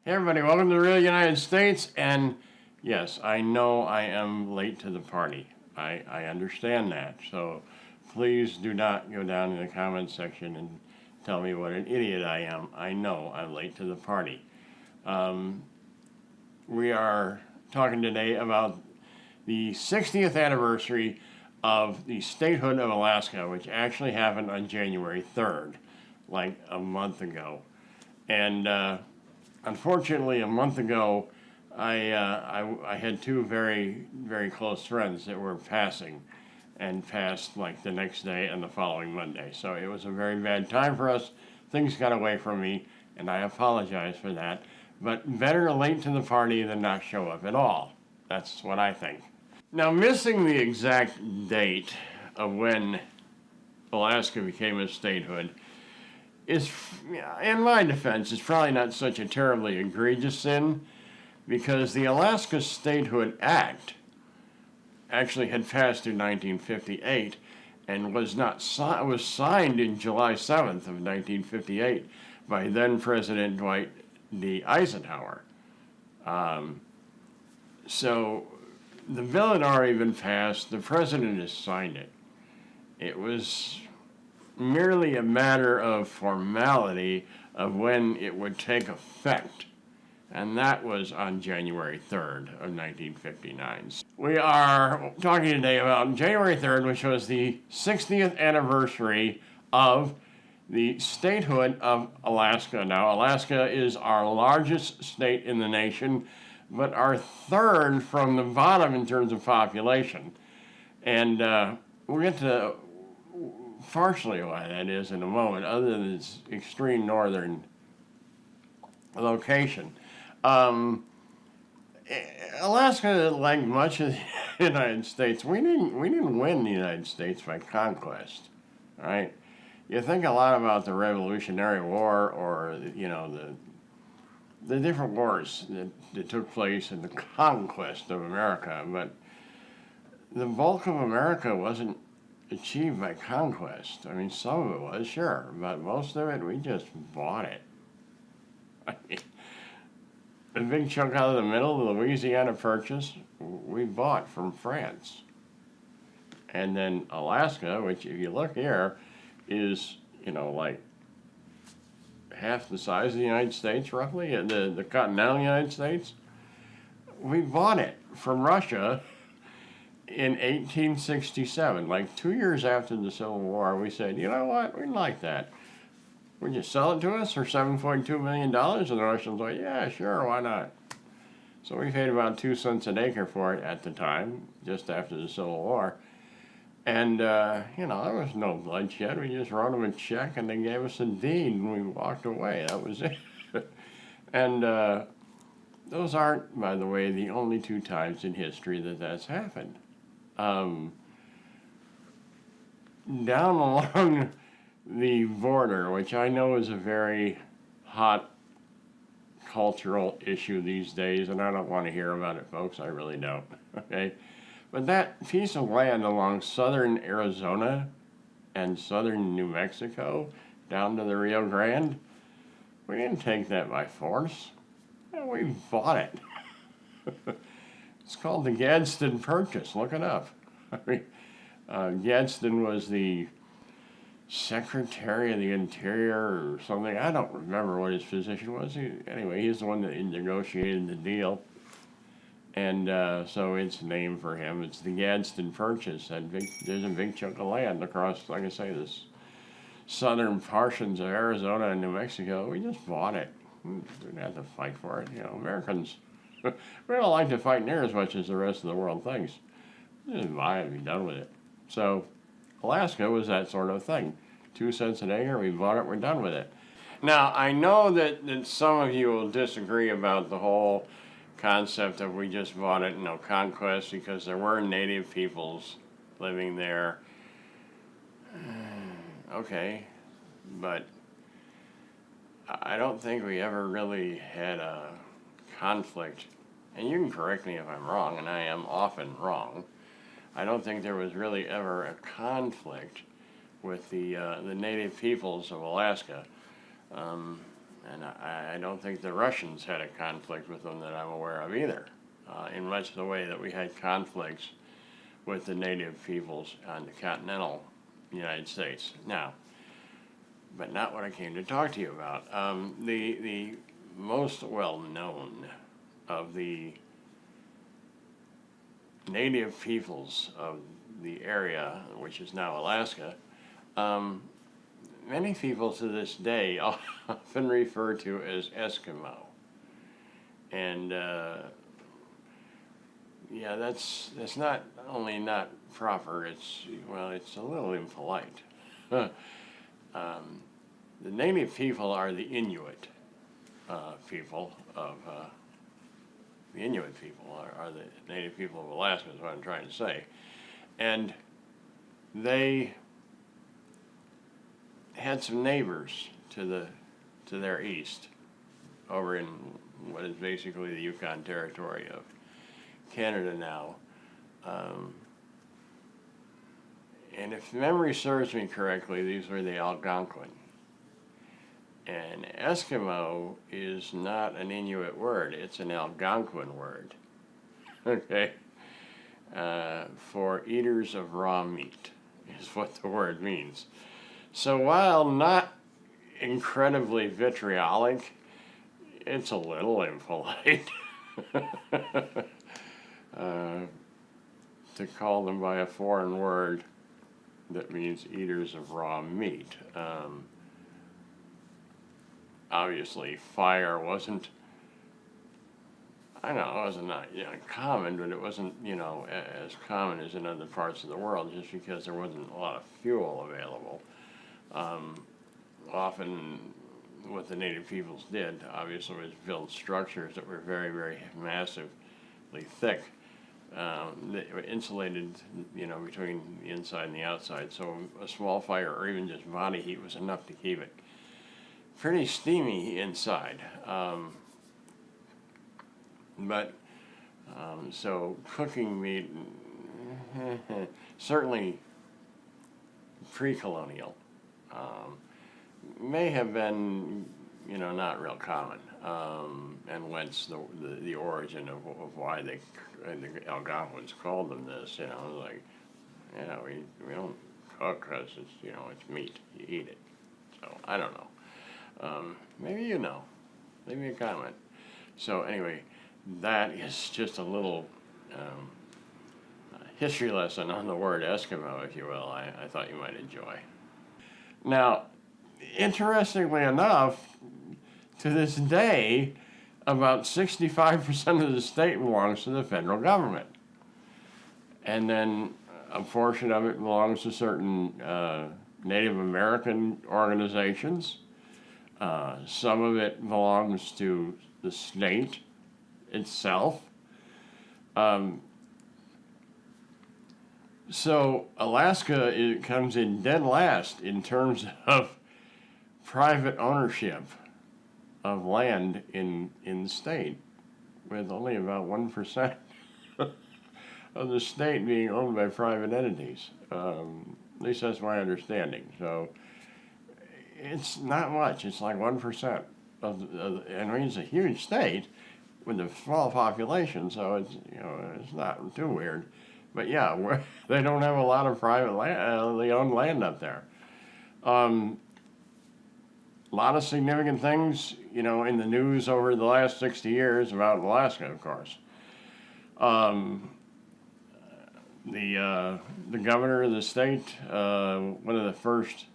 Hey everybody, welcome to the real United States. And yes, I know I am late to the party. I understand that. So please do not go down in the comments section and tell me what an idiot I am. I know I'm late to the party. We are talking today about the 60th anniversary of the statehood of Alaska, which actually happened on January 3rd, like a month ago. And unfortunately, a month ago, I had two very, very close friends that were passing and passed like the next day and the following Monday. So it was a very bad time for us. Things got away from me, and I apologize for that. But better late to the party than not show up at all. That's what I think. Now, missing the exact date of when Alaska became a statehood is, in my defense, is probably not such a terribly egregious sin, because the Alaska Statehood Act actually had passed in 1958 and was signed in July 7th of 1958 by then President Dwight D. Eisenhower. So the bill had already been passed. The president has signed it. It was merely a matter of formality of when it would take effect, and that was on January 3rd of 1959. We are talking today about January 3rd, which was the 60th anniversary of the statehood of Alaska. Now, Alaska is our largest state in the nation, but our third from the bottom in terms of population. And we'll get to partially why that is in a moment, other than its extreme northern location. Alaska, like much of the United States, we didn't win the United States by conquest, right? You think a lot about the Revolutionary War, or the different wars that took place in the conquest of America, but the bulk of America wasn't achieved by conquest. I mean, some of it was, sure, but most of it, we just bought it. I mean, a big chunk out of the middle, the Louisiana Purchase, we bought from France. And then Alaska, which if you look here, is, like half the size of the United States, roughly, the continental United States. We bought it from Russia in 1867, like 2 years after the Civil War. We said, you know what, we'd like that. Would you sell it to us for $7.2 million? And the Russians were like, yeah, sure, why not? So we paid about 2 cents an acre for it at the time, just after the Civil War. And, there was no bloodshed. We just wrote them a check and they gave us a deed and we walked away. That was it. And those aren't, by the way, the only 2 times in history that that's happened. Down along the border, which I know is a very hot cultural issue these days, and I don't want to hear about it, folks, I really don't, okay? But that piece of land along southern Arizona and southern New Mexico down to the Rio Grande, we didn't take that by force. We bought it. It's called the Gadsden Purchase. Look it up. I mean, Gadsden was the Secretary of the Interior or something. I don't remember what his position was. Anyway, he's the one that negotiated the deal. And so it's named for him. It's the Gadsden Purchase. There's a big chunk of land across, like I say, this southern portions of Arizona and New Mexico. We just bought it. We didn't have to fight for it. Americans, we don't like to fight near as much as the rest of the world thinks. Just buy it and be done with it. So Alaska was that sort of thing. 2 cents an acre, we bought it, we're done with it. Now, I know that some of you will disagree about the whole concept of we just bought it, no conquest, because there were native peoples living there. Okay, but I don't think we ever really had a conflict, and you can correct me if I'm wrong, and I am often wrong. I don't think there was really ever a conflict with the native peoples of Alaska. And I don't think the Russians had a conflict with them that I'm aware of either, in much the way that we had conflicts with the native peoples on the continental United States. Now, but not what I came to talk to you about. The most well known of the native peoples of the area, which is now Alaska, many people to this day often refer to as Eskimo. And yeah, that's not only not proper, it's a little impolite. The native people are the Inuit people of the Inuit people are the native people of Alaska is what I'm trying to say. And they had some neighbors to their east over in what is basically the Yukon Territory of Canada now. And if memory serves me correctly, these were the Algonquin. And Eskimo is not an Inuit word, it's an Algonquin word, okay? For eaters of raw meat is what the word means. So while not incredibly vitriolic, it's a little impolite to call them by a foreign word that means eaters of raw meat. Obviously, fire wasn't, I know, it wasn't common, but it wasn't, as common as in other parts of the world just because there wasn't a lot of fuel available. Often what the native peoples did, obviously, was build structures that were very, very massively thick, that were insulated, between the inside and the outside. So a small fire or even just body heat was enough to keep it pretty steamy inside. So cooking meat, certainly pre-colonial, may have been, not real common, and whence the origin of why the Algonquins called them this. We don't cook because it's meat. You eat it. So I don't know. Maybe leave me a comment. So anyway, that is just a little history lesson on the word Eskimo, if you will, I thought you might enjoy. Now, interestingly enough, to this day, about 65% of the state belongs to the federal government. And then a portion of it belongs to certain Native American organizations. Some of it belongs to the state itself. So Alaska comes in dead last in terms of private ownership of land in the state, with only about 1% of the state being owned by private entities. At least that's my understanding. So it's not much. It's like 1% and it's a huge state with a small population, so it's not too weird. But yeah, they don't have a lot of private land, they own land up there. A lot of significant things, in the news over the last 60 years about Alaska, of course. The governor of the state, one of the first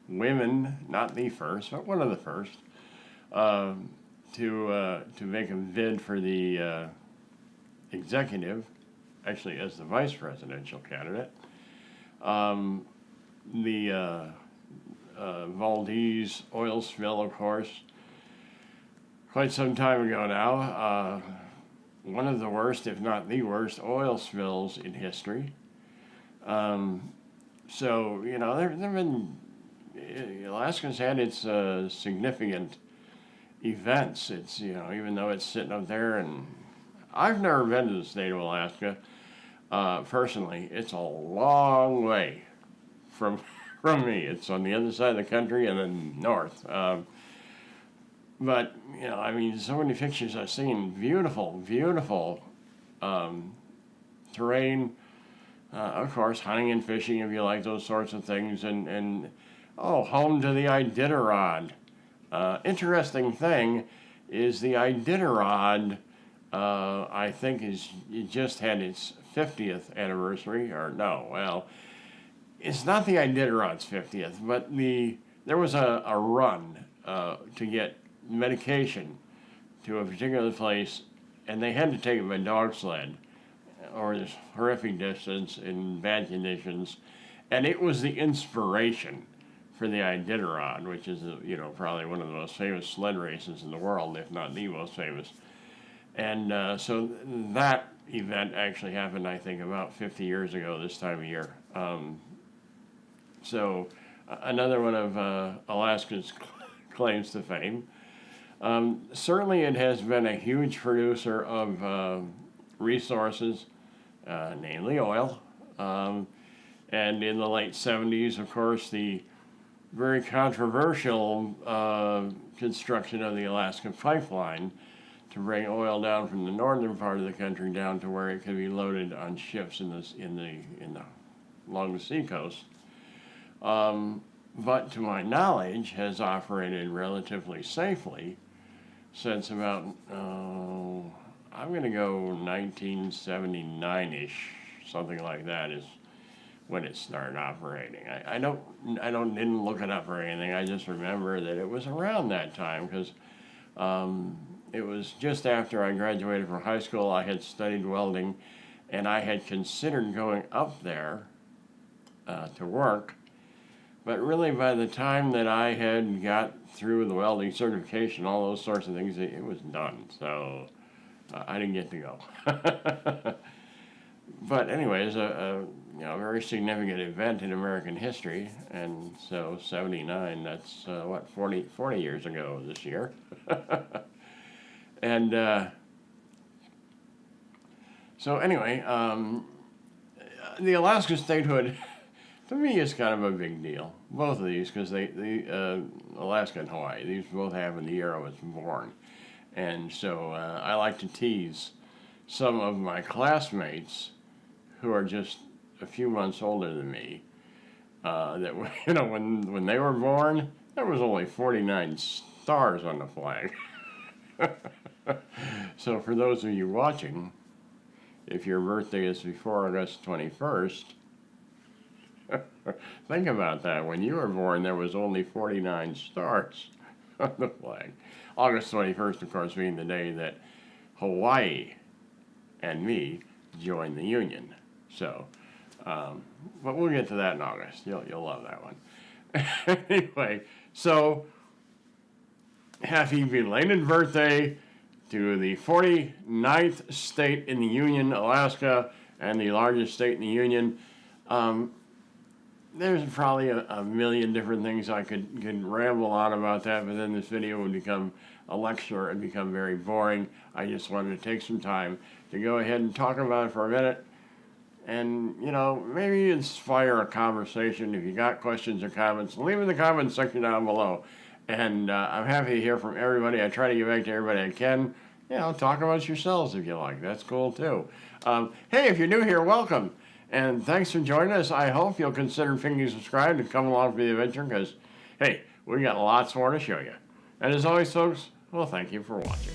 women, not the first, but one of the first, to make a bid for the executive, actually as the vice presidential candidate. The Valdez oil spill, of course, quite some time ago now. One of the worst, if not the worst, oil spills in history. So, there have been, Alaska's had its significant events. It's, even though it's sitting up there, and I've never been to the state of Alaska, personally. It's a long way from me. It's on the other side of the country and then north. But, I mean, so many pictures I've seen, beautiful, beautiful terrain. Of course, hunting and fishing if you like those sorts of things. And home to the Iditarod. Interesting thing is the Iditarod, I think, it just had its 50th anniversary, or no, well, it's not the Iditarod's 50th, but there was a run to get medication to a particular place, and they had to take it by dog sled over this horrific distance in bad conditions, and it was the inspiration for the Iditarod, which is probably one of the most famous sled races in the world, if not the most famous. And so that event actually happened, I think, about 50 years ago this time of year. So another one of Alaska's claims to fame. Certainly it has been a huge producer of resources, namely oil. And in the late 70s, of course, the very controversial construction of the Alaska pipeline to bring oil down from the northern part of the country down to where it could be loaded on ships along the seacoast. But to my knowledge, has operated relatively safely since about, I'm going to go 1979-ish, something like that is when it started operating. I didn't look it up or anything. I just remember that it was around that time because it was just after I graduated from high school. I had studied welding, and I had considered going up there to work. But really, by the time that I had got through the welding certification, all those sorts of things, it was done. So I didn't get to go. But anyways, a very significant event in American history. And so 79, that's 40 years ago this year. And so anyway, the Alaska statehood, to me, is kind of a big deal. Both of these, because Alaska and Hawaii, these both happened the year I was born. And so I like to tease some of my classmates who are just a few months older than me, that when they were born, there was only 49 stars on the flag. So for those of you watching, if your birthday is before August 21st, think about that. When you were born, there was only 49 stars on the flag. August 21st, of course, being the day that Hawaii and me joined the Union. So, but we'll get to that in August. You'll love that one. Anyway, so happy belated birthday to the 49th state in the Union, Alaska, and the largest state in the Union. There's probably a million different things I could ramble on about that, but then this video would become a lecture and become very boring. I just wanted to take some time to go ahead and talk about it for a minute and, maybe inspire a conversation. If you got questions or comments, leave in the comments section down below. And I'm happy to hear from everybody. I try to get back to everybody I can. Talk about yourselves if you like. That's cool, too. Hey, if you're new here, welcome. And thanks for joining us. I hope you'll consider clicking subscribe and come along for the adventure because, hey, we got lots more to show you. And as always, folks, well, thank you for watching.